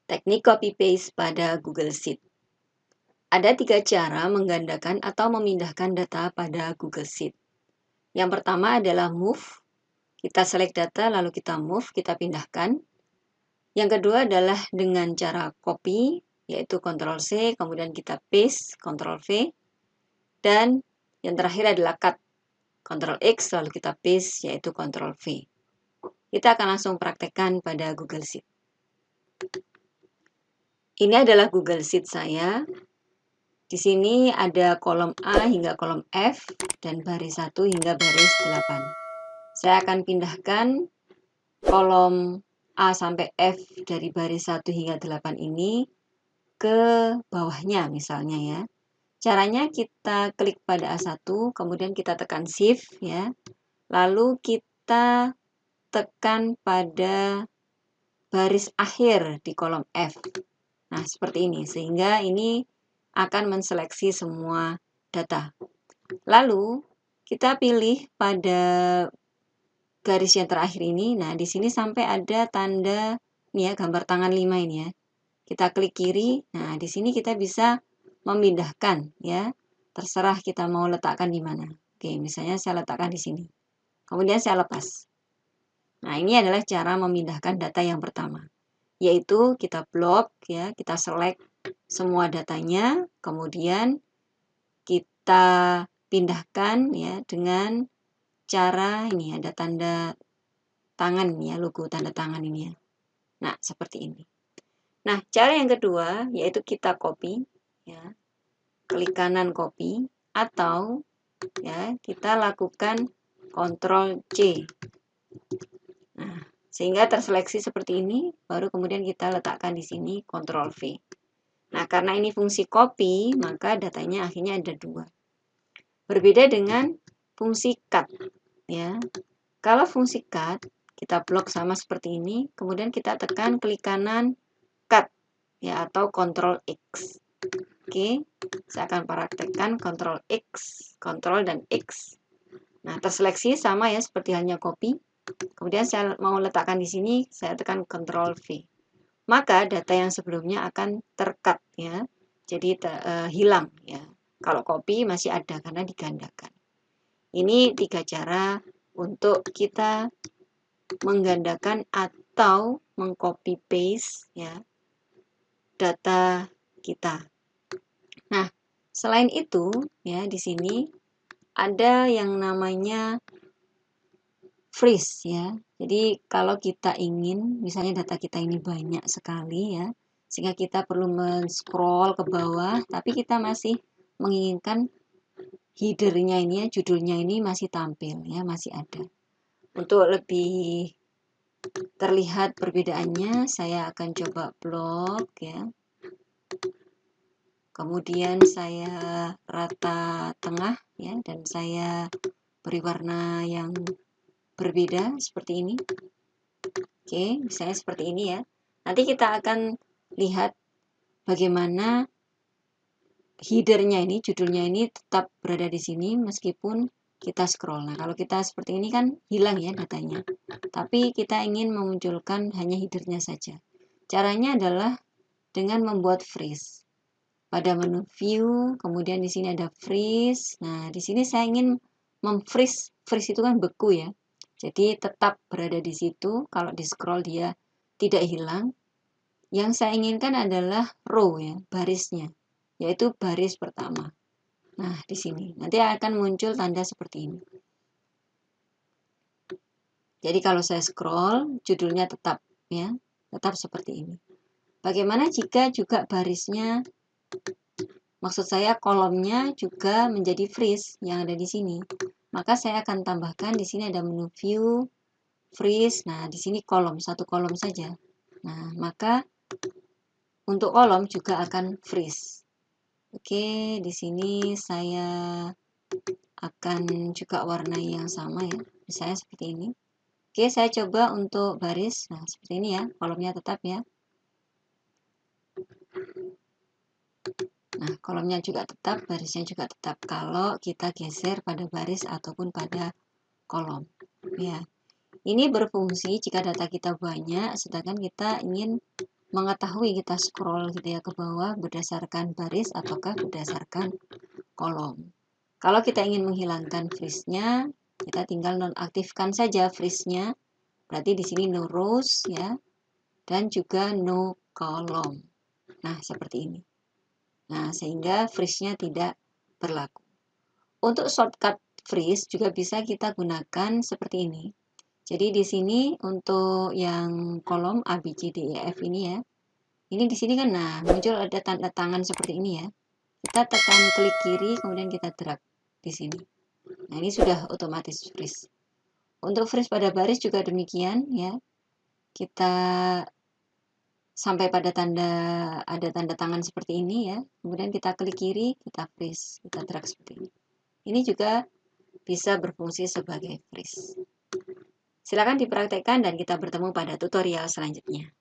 Teknik copy paste pada Google Sheet. Ada 3 cara menggandakan atau memindahkan data pada Google Sheet. Yang pertama adalah move. Kita select data lalu kita move, kita pindahkan. Yang kedua adalah dengan cara copy, yaitu Ctrl C, kemudian kita paste, Ctrl V. Dan yang terakhir adalah cut, Ctrl X, lalu kita paste, yaitu Ctrl V. Kita akan langsung praktekkan pada Google Sheet. Ini adalah Google Sheet saya. Di sini ada kolom A hingga kolom F dan baris 1 hingga baris 8. Saya akan pindahkan kolom A sampai F dari baris 1 hingga 8 ini ke bawahnya misalnya ya. Caranya kita klik pada A1, kemudian kita tekan Shift ya. Lalu kita tekan pada baris akhir di kolom F. Nah, seperti ini. Sehingga ini akan menseleksi semua data. Lalu kita pilih pada garis yang terakhir ini. Nah, di sini sampai ada tanda nih ya, gambar tangan 5 ini ya. Kita klik kiri. Nah, di sini kita bisa memindahkan ya. Terserah kita mau letakkan di mana. Oke, misalnya saya letakkan di sini. Kemudian saya lepas. Nah, ini adalah cara memindahkan data yang pertama. Yaitu kita blok ya, kita select semua datanya, kemudian kita pindahkan ya dengan cara ini ada tanda tangan ya, logo tanda tangan ini ya. Nah, seperti ini. Nah, cara yang kedua yaitu kita copy ya. Klik kanan copy atau ya, kita lakukan Ctrl C. Nah, sehingga terseleksi seperti ini, baru kemudian kita letakkan di sini Ctrl V. Nah, karena ini fungsi copy, maka datanya akhirnya ada 2. Berbeda dengan fungsi cut ya. Kalau fungsi cut kita blok sama seperti ini, kemudian kita tekan klik kanan cut ya atau Ctrl X. Oke, saya akan praktekkan Ctrl X, Ctrl dan X. Nah, terseleksi sama ya seperti halnya copy. Kemudian saya mau letakkan di sini, saya tekan Ctrl V. Maka data yang sebelumnya akan tercut ya. Jadi hilang ya. Kalau copy masih ada karena digandakan. Ini 3 cara untuk kita menggandakan atau mengcopy paste ya data kita. Nah, selain itu ya di sini ada yang namanya freeze ya. Jadi kalau kita ingin misalnya data kita ini banyak sekali ya, sehingga kita perlu men-scroll ke bawah, tapi kita masih menginginkan header-nya ini ya, judulnya ini masih tampil ya, masih ada. Untuk lebih terlihat perbedaannya, saya akan coba blok ya. Kemudian saya rata tengah ya, dan saya beri warna yang berbeda seperti ini. Oke, misalnya seperti ini ya. Nanti kita akan lihat bagaimana header-nya ini, judulnya ini tetap berada di sini meskipun kita scroll. Nah, kalau kita seperti ini kan hilang ya datanya. Tapi kita ingin memunculkan hanya header-nya saja. Caranya adalah dengan membuat freeze. Pada menu view, kemudian di sini ada freeze. Nah, di sini saya ingin memfreeze. Freeze itu kan beku ya. Jadi tetap berada di situ. Kalau di scroll dia tidak hilang. Yang saya inginkan adalah row ya, barisnya, yaitu baris pertama. Nah, di sini nanti akan muncul tanda seperti ini. Jadi kalau saya scroll, judulnya tetap ya, tetap seperti ini. Bagaimana jika juga barisnya, maksud saya kolomnya juga menjadi freeze yang ada di sini? Maka saya akan tambahkan di sini ada menu view, freeze. Nah, di sini kolom, satu kolom saja. Nah, maka untuk kolom juga akan freeze. Oke, di sini saya akan juga warnai yang sama ya. Misalnya seperti ini. Oke, saya coba untuk baris. Nah, seperti ini ya, kolomnya tetap ya. Nah, kolomnya juga tetap, barisnya juga tetap kalau kita geser pada baris ataupun pada kolom. Ya. Ini berfungsi jika data kita banyak, sedangkan kita ingin mengetahui kita scroll gitu ya ke bawah berdasarkan baris ataukah berdasarkan kolom. Kalau kita ingin menghilangkan freeze-nya, kita tinggal nonaktifkan saja freeze-nya. Berarti di sini no rows ya, dan juga no column. Nah, seperti ini. Nah, sehingga freeze-nya tidak berlaku. Untuk shortcut freeze juga bisa kita gunakan seperti ini. Jadi di sini untuk yang kolom A, B, C, D, E, F ini ya. Ini di sini kan, nah muncul ada tanda tangan seperti ini ya. Kita tekan klik kiri, kemudian kita drag di sini. Nah, ini sudah otomatis freeze. Untuk freeze pada baris juga demikian ya. Kita sampai pada ada tanda tangan seperti ini ya. Kemudian kita klik kiri, kita freeze, kita drag seperti ini. Ini juga bisa berfungsi sebagai freeze. Silakan dipraktekkan dan kita bertemu pada tutorial selanjutnya.